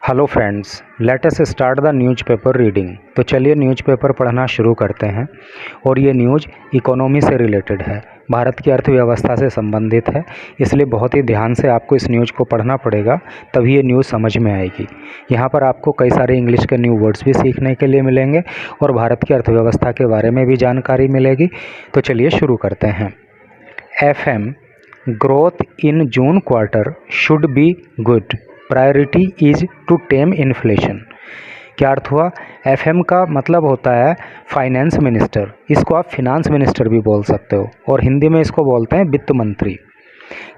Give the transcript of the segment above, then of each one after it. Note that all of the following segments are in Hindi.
Hello friends, let us start the newspaper reading. तो चलिए न्यूज़पेपर पढ़ना शुरू करते हैं। और ये न्यूज़ इकोनॉमी से रिलेटेड है, भारत की अर्थव्यवस्था से संबंधित है, इसलिए बहुत ही ध्यान से आपको इस न्यूज़ को पढ़ना पड़ेगा, तभी ये न्यूज़ समझ में आएगी। यहाँ पर आपको कई सारे इंग्लिश के न्यू वर्ड्स भी सीखने के लिए मिलेंगे और भारत की अर्थव्यवस्था के बारे में भी जानकारी मिलेगी। तो चलिए शुरू करते हैं। FM growth in June quarter should be good, priority is to tame inflation. क्या अर्थ हुआ? FM का मतलब होता है फाइनेंस मिनिस्टर, इसको आप फिनांस मिनिस्टर भी बोल सकते हो, और हिंदी में इसको बोलते हैं वित्त मंत्री।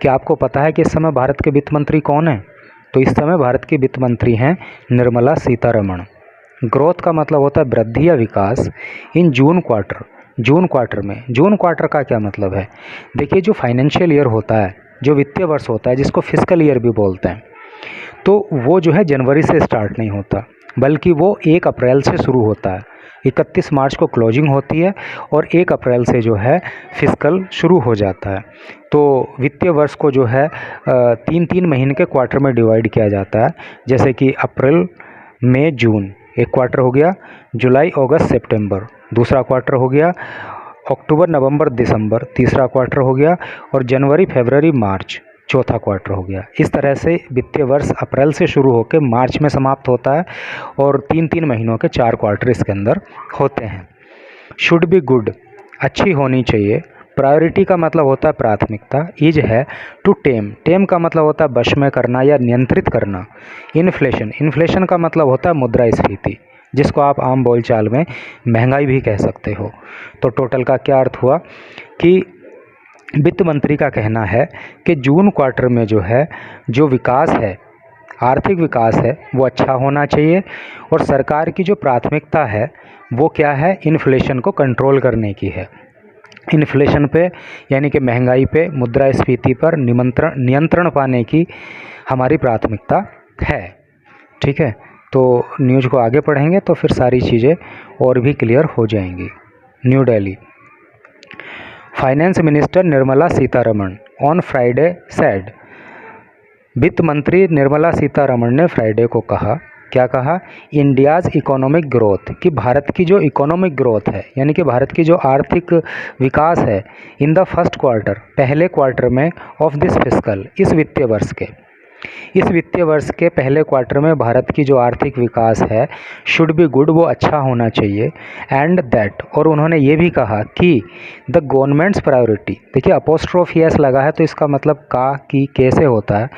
क्या आपको पता है कि इस समय भारत के वित्त मंत्री कौन है? तो इस समय भारत की वित्त मंत्री हैं निर्मला सीतारमण। ग्रोथ का मतलब होता है वृद्धि या विकास इन जून क्वार्टर, जून क्वार्टर में। जून क्वार्टर का क्या मतलब है? देखिए, जो फाइनेंशियल ईयर होता है, जो वित्तीय वर्ष होता है, जिसको फिस्कल ईयर भी बोलते हैं, तो वो जो है जनवरी से स्टार्ट नहीं होता, बल्कि वो 1 अप्रैल से शुरू होता है। 31 मार्च को क्लोजिंग होती है और 1 अप्रैल से जो है फिस्कल शुरू हो जाता है। तो वित्तीय वर्ष को जो है 3-3 महीने के क्वार्टर में डिवाइड किया जाता है, जैसे कि अप्रैल, मई, जून एक क्वार्टर हो गया, जुलाई, अगस्त, सितंबर दूसरा क्वार्टर हो गया, अक्टूबर, नवंबर, दिसंबर तीसरा क्वार्टर हो गया, और जनवरी, फरवरी, मार्च चौथा क्वार्टर हो गया। इस तरह से वित्तीय वर्ष अप्रैल से शुरू होकर मार्च में समाप्त होता है और 3-3 महीनों के 4 क्वार्टर इसके अंदर होते हैं। शुड बी गुड, अच्छी होनी चाहिए। प्रायोरिटी का मतलब होता है प्राथमिकता। इज है टू टेम, टेम का मतलब होता है वश में करना या नियंत्रित करना। इन्फ्लेशन, इन्फ्लेशन का मतलब होता है मुद्रास्फीति, जिसको आप आम बोलचाल में महंगाई भी कह सकते हो। तो टोटल का क्या अर्थ हुआ कि वित्त मंत्री का कहना है कि जून क्वार्टर में जो है, जो विकास है, आर्थिक विकास है, वो अच्छा होना चाहिए, और सरकार की जो प्राथमिकता है वो क्या है? इन्फ्लेशन को कंट्रोल करने की है। इन्फ्लेशन पे यानी कि महंगाई पे, मुद्रास्फीति पर नियंत्रण पाने की हमारी प्राथमिकता है। ठीक है, तो न्यूज़ को आगे पढ़ेंगे तो फिर सारी चीज़ें और भी क्लियर हो जाएंगी। New Delhi, finance minister Nirmala Sitharaman on Friday said, वित्त मंत्री निर्मला सीतारमण ने फ्राइडे को कहा, क्या कहा? इंडियाज़ इकोनॉमिक ग्रोथ, कि भारत की जो इकोनॉमिक ग्रोथ है, यानी कि भारत की जो आर्थिक विकास है, इन द फर्स्ट क्वार्टर, पहले क्वार्टर में, ऑफ दिस फिस्कल, इस वित्तीय वर्ष के, इस वित्तीय वर्ष के पहले क्वार्टर में भारत की जो आर्थिक विकास है, शुड बी गुड, वो अच्छा होना चाहिए। एंड दैट, और उन्होंने ये भी कहा कि द गवर्नमेंट्स प्रायोरिटी, देखिए अपोस्ट्रोफी एस लगा है तो इसका मतलब का, की, कैसे होता है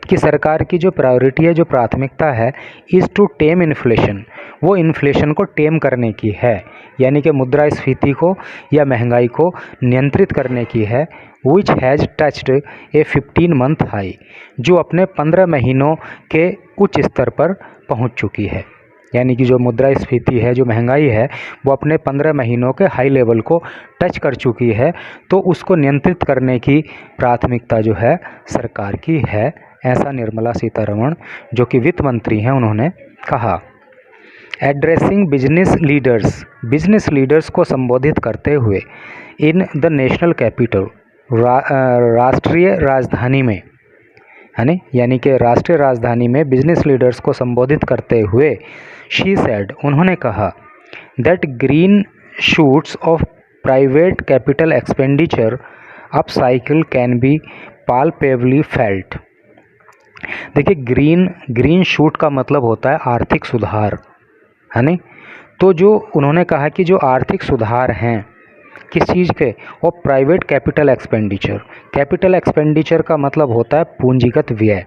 कि सरकार की जो प्रायोरिटी है, जो प्राथमिकता है, इज़ टू टेम इन्फ्लेशन, वो इन्फ्लेशन को टेम करने की है, यानी कि मुद्रास्फीति को या महंगाई को नियंत्रित करने की है। Which has touched A 15 month high, जो अपने 15 महीनों के उच्च स्तर पर पहुंच चुकी है। यानी कि जो मुद्रास्फीति है, जो महंगाई है, वो अपने 15 महीनों के हाई लेवल को टच कर चुकी है, तो उसको नियंत्रित करने की प्राथमिकता जो है सरकार की है, ऐसा निर्मला सीतारमण जो कि वित्त मंत्री हैं उन्होंने कहा। एड्रेसिंग बिजनेस लीडर्स को संबोधित करते हुए इन द नेशनल कैपिटल, राष्ट्रीय राजधानी में, है ना, यानी कि राष्ट्रीय राजधानी में बिजनेस लीडर्स को संबोधित करते हुए शी सेड, उन्होंने कहा, that green shoots of private capital expenditure up cycle can be palpably felt. देखिए, ग्रीन शूट का मतलब होता है आर्थिक सुधार, है ना। तो जो उन्होंने कहा कि जो आर्थिक सुधार हैं किस चीज़ के, और प्राइवेट कैपिटल एक्सपेंडिचर का मतलब होता है पूंजीगत व्यय।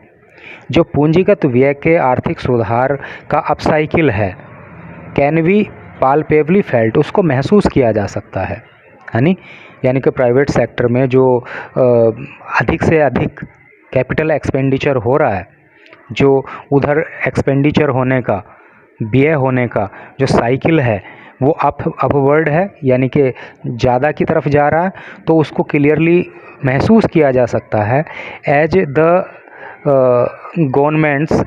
जो पूंजीगत व्यय के आर्थिक सुधार का अपसाइकिल है, कैन बी पाल्पेबली फेल्ट, उसको महसूस किया जा सकता है नी। यानी कि प्राइवेट सेक्टर में जो अधिक से अधिक कैपिटल एक्सपेंडिचर हो रहा है, जो उधर एक्सपेंडिचर होने का, व्यय होने का जो साइकिल है, वो अपवर्ड है, यानी कि ज़्यादा की तरफ जा रहा है, तो उसको क्लियरली महसूस किया जा सकता है। As the government's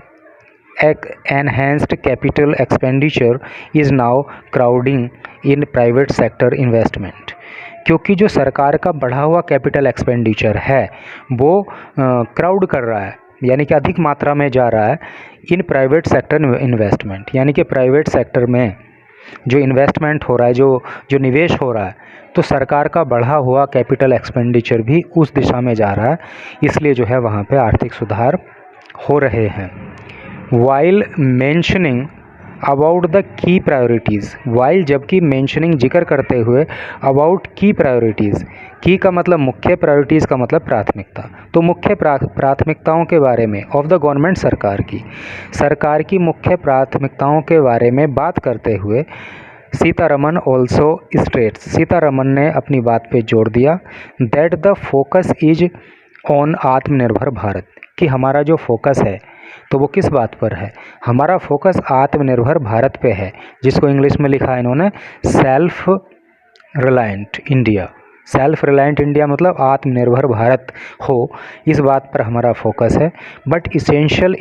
enhanced capital expenditure is now crowding in private sector investment, क्योंकि जो सरकार का बढ़ा हुआ कैपिटल एक्सपेंडिचर है वो क्राउड कर रहा है, यानी कि अधिक मात्रा में जा रहा है इन प्राइवेट सेक्टर इन्वेस्टमेंट, यानी कि प्राइवेट सेक्टर में जो इन्वेस्टमेंट हो रहा है, जो निवेश हो रहा है, तो सरकार का बढ़ा हुआ कैपिटल एक्सपेंडिचर भी उस दिशा में जा रहा है, इसलिए जो है वहाँ पे आर्थिक सुधार हो रहे हैं। While mentioning about the key priorities, while जबकि मेंशनिंग जिक्र करते हुए अबाउट की प्रायोरिटीज़, की का मतलब मुख्य, प्रायोरिटीज़ का मतलब प्राथमिकता, तो मुख्य प्राथमिकताओं के बारे में ऑफ द गवर्नमेंट, सरकार की मुख्य प्राथमिकताओं के बारे में बात करते हुए सीतारमन ऑल्सो स्टेट्स, सीतारमन ने अपनी बात पे जोर दिया that the focus is on आत्मनिर्भर भारत, कि हमारा जो फोकस है तो वो किस बात पर है, हमारा फोकस आत्मनिर्भर भारत पे है, जिसको इंग्लिश में लिखा है इन्होंने self reliant India. Self reliant India मतलब आत्मनिर्भर भारत हो, इस बात पर हमारा फोकस है। But essential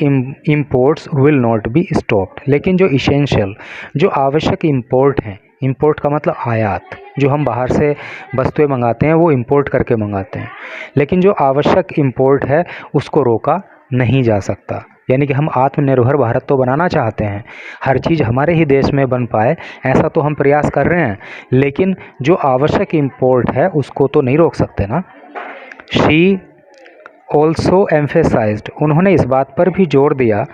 imports will not be stopped, लेकिन जो इसेंशियल, जो आवश्यक इम्पोर्ट हैं, इम्पोर्ट का मतलब आयात, जो हम बाहर से वस्तुएं मंगाते हैं वो इम्पोर्ट करके मंगाते हैं, लेकिन जो आवश्यक इम्पोर्ट है उसको रोका नहीं जा सकता। यानी कि हम आत्मनिर्भर भारत तो बनाना चाहते हैं, हर चीज़ हमारे ही देश में बन पाए, ऐसा तो हम प्रयास कर रहे हैं, लेकिन जो आवश्यक इम्पोर्ट है उसको तो नहीं रोक सकते ना। शी ऑल्सो एम्फेसाइज्ड, उन्होंने इस बात पर भी जोर दिया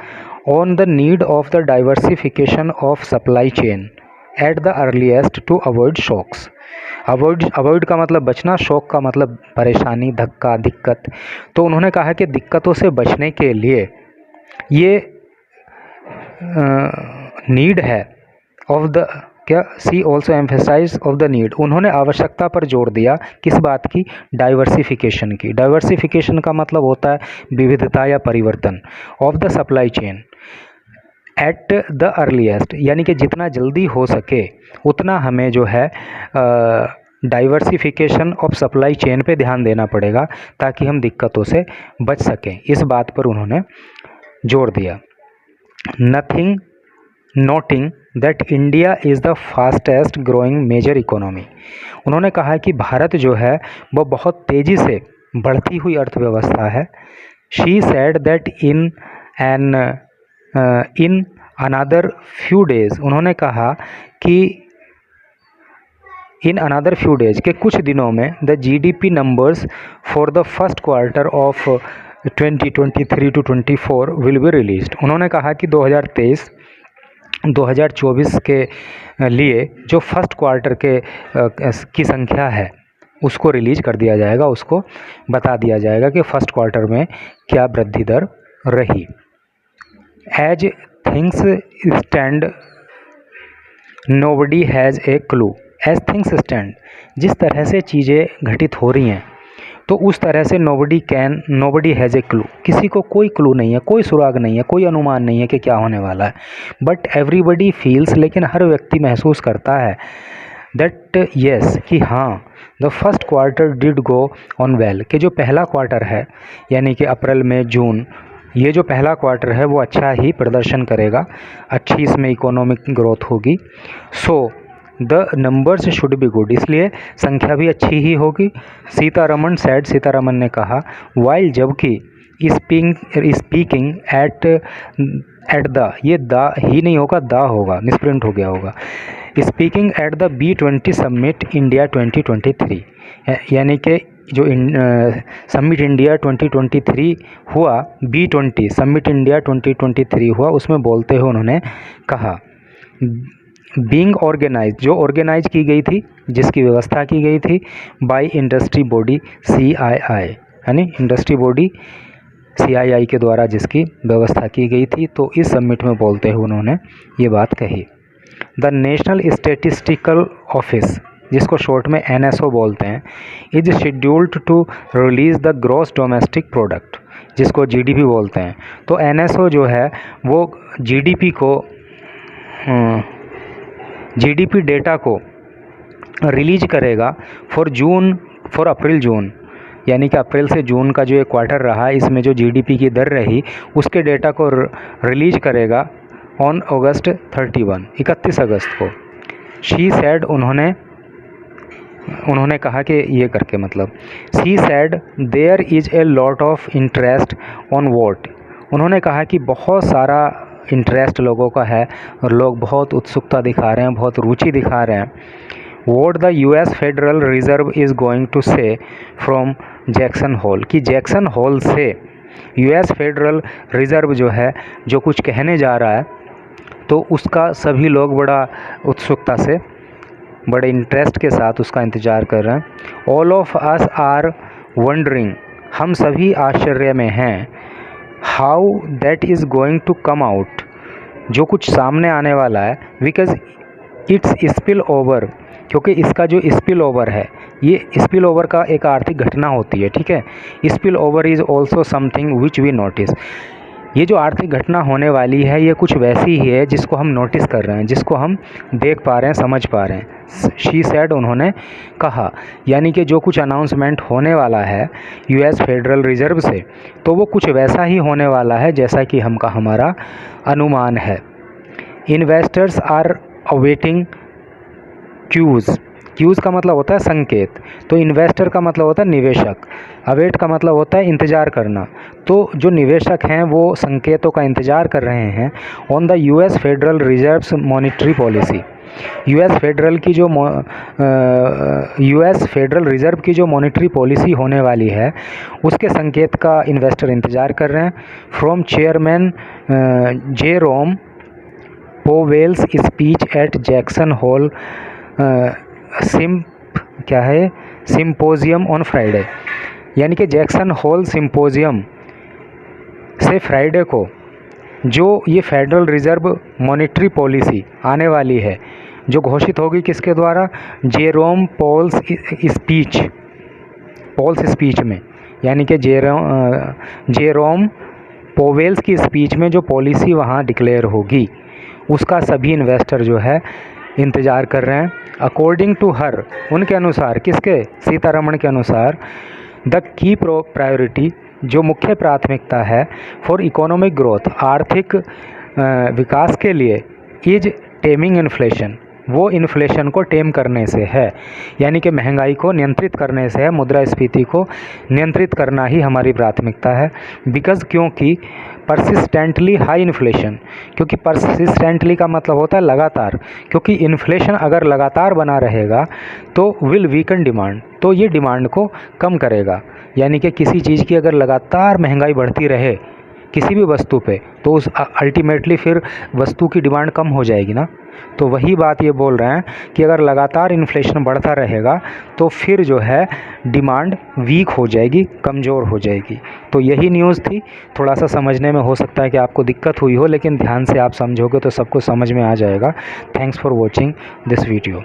on the need of the diversification of supply chain at the earliest to avoid shocks. Avoid का मतलब बचना, शॉक का मतलब परेशानी, धक्का, दिक्कत। तो उन्होंने कहा कि दिक्कतों से बचने के लिए ये नीड है ऑफ द, क्या, she also emphasize of the need, उन्होंने आवश्यकता पर जोर दिया किस बात की, डाइवर्सिफिकेशन की। डाइवर्सिफिकेशन का मतलब होता है विविधता या परिवर्तन, of the supply chain at the earliest, यानी कि जितना जल्दी हो सके उतना हमें जो है डाइवर्सिफिकेशन ऑफ सप्लाई चेन पे ध्यान देना पड़ेगा ताकि हम दिक्कतों से बच सकें, इस बात पर उन्होंने जोर दिया। Nothing noting that India is the fastest growing major economy, उन्होंने कहा कि भारत जो है वो बहुत तेज़ी से बढ़ती हुई अर्थव्यवस्था है। She said that in another few days, उन्होंने कहा कि इन अनदर फ्यू डेज के कुछ दिनों में the GDP numbers for the first quarter of 2023 to 24 will be released, उन्होंने कहा कि 2023-2024 के लिए जो फर्स्ट क्वार्टर की संख्या है उसको रिलीज कर दिया जाएगा, उसको बता दिया जाएगा कि फर्स्ट क्वार्टर में क्या वृद्धि दर रही। As things stand nobody has a clue, as things stand, जिस तरह से चीज़ें घटित हो रही हैं तो उस तरह से नोबडी हैज़ ए क्लू, किसी को कोई क्लू नहीं है, कोई सुराग नहीं है, कोई अनुमान नहीं है कि क्या होने वाला है। बट एवरीबडी फील्स, लेकिन हर व्यक्ति महसूस करता है दैट येस, कि हाँ, the first quarter did go on well, कि जो पहला क्वार्टर है यानी कि अप्रैल मई जून, ये जो पहला क्वार्टर है वो अच्छा ही प्रदर्शन करेगा, अच्छी इसमें इकोनॉमिक ग्रोथ होगी। So the numbers should be good, इसलिए संख्या भी अच्छी ही होगी। सीतारमन सैड, सीतारमन ने कहा, वाइल जबकि स्पीकिंग एट द, ये द ही नहीं होगा, द होगा, मिसप्रिंट हो गया होगा। Speaking at the B20 summit India 2023, यानी कि जो समिट इंडिया 2023 हुआ, B20 समिट इंडिया 2023 हुआ, उसमें बोलते हुए उन्होंने कहा बीइंग ऑर्गेनाइज, जो ऑर्गेनाइज की गई थी, जिसकी व्यवस्था की गई थी बाय इंडस्ट्री बॉडी CII, यानी इंडस्ट्री बॉडी CII के द्वारा जिसकी व्यवस्था की गई थी, तो इस समिट में बोलते हुए उन्होंने ये बात कही। द नेशनल स्टैटिस्टिकल ऑफिस, जिसको शॉर्ट में NSO बोलते हैं, is scheduled to release the gross domestic product, जिसको GDP बोलते हैं। तो NSO जो है वो GDP डेटा को रिलीज करेगा फॉर अप्रैल जून, यानी कि अप्रैल से जून का जो एक क्वार्टर रहा, इसमें जो GDP की दर रही उसके डेटा को रिलीज करेगा ऑन अगस्त 31 अगस्त को। शी सैड, उन्होंने कहा कि ये करके मतलब she said there is a lot of interest on what, उन्होंने कहा कि बहुत सारा इंटरेस्ट लोगों का है और लोग बहुत उत्सुकता दिखा रहे हैं, बहुत रुचि दिखा रहे हैं। What the US Federal Reserve is going to say from Jackson Hole, कि जैक्सन होल से US फेडरल रिज़र्व जो है जो कुछ कहने जा रहा है, तो उसका सभी लोग बड़ा उत्सुकता से, बड़े इंटरेस्ट के साथ उसका इंतज़ार कर रहे हैं। All of us are wondering, हम सभी आश्चर्य में हैं। How that is going to come out, जो कुछ सामने आने वाला है। बिकॉज इट्स स्पिल ओवर, क्योंकि इसका जो स्पिल ओवर है, ये स्पिल ओवर का एक आर्थिक घटना होती है, ठीक है। Spill over is also something which we notice, ये जो आर्थिक घटना होने वाली है ये कुछ वैसी ही है जिसको हम नोटिस कर रहे हैं, जिसको हम देख पा रहे हैं, समझ पा रहे हैं। शी सेड, उन्होंने कहा, यानी कि जो कुछ अनाउंसमेंट होने वाला है US फेडरल रिज़र्व से, तो वो कुछ वैसा ही होने वाला है जैसा कि हमारा अनुमान है। Investors are awaiting cues, cues का मतलब होता है संकेत, तो इन्वेस्टर का मतलब होता है निवेशक, अवेट का मतलब होता है इंतज़ार करना। तो जो निवेशक हैं वो संकेतों का इंतज़ार कर रहे हैं on the US federal reserves monetary policy, US federal की जो US फेडरल रिज़र्व की जो मॉनिटरी पॉलिसी होने वाली है उसके संकेत का इन्वेस्टर इंतज़ार कर रहे हैं। From chairman Jerome Powell's speech at Jackson Hole symposium on Friday, यानी कि जैक्सन होल सिम्पोजियम से फ्राइडे को जो ये फेडरल रिज़र्व मॉनिटरी पॉलिसी आने वाली है, जो घोषित होगी किसके द्वारा, जेरोम पॉल्स स्पीच में, यानी कि जेरोम पोवेल्स की स्पीच में जो पॉलिसी वहाँ डिक्लेयर होगी उसका सभी इन्वेस्टर जो है इंतज़ार कर रहे हैं। अकॉर्डिंग टू हर, उनके अनुसार, किसके, सीतारमण के अनुसार, द की प्रायोरिटी, जो मुख्य प्राथमिकता है फॉर इकोनॉमिक ग्रोथ, आर्थिक विकास के लिए, इज टेमिंग इन्फ्लेशन, वो इन्फ्लेशन को टेम करने से है, यानी कि महंगाई को नियंत्रित करने से है, मुद्रास्फीति को नियंत्रित करना ही हमारी प्राथमिकता है। बिकॉज़, क्योंकि परसिस्टेंटली हाई इन्फ्लेशन, क्योंकि परसिस्टेंटली का मतलब होता है लगातार, क्योंकि इन्फ्लेशन अगर लगातार बना रहेगा तो विल वीकन डिमांड, तो ये डिमांड को कम करेगा, यानी कि किसी चीज़ की अगर लगातार महंगाई बढ़ती रहे किसी भी वस्तु पे, तो उस अल्टीमेटली फिर वस्तु की डिमांड कम हो जाएगी ना। तो वही बात ये बोल रहे हैं कि अगर लगातार इन्फ्लेशन बढ़ता रहेगा तो फिर जो है डिमांड वीक हो जाएगी, कमज़ोर हो जाएगी। तो यही न्यूज़ थी। थोड़ा सा समझने में हो सकता है कि आपको दिक्कत हुई हो, लेकिन ध्यान से आप समझोगे तो सबको समझ में आ जाएगा। Thanks for watching this video.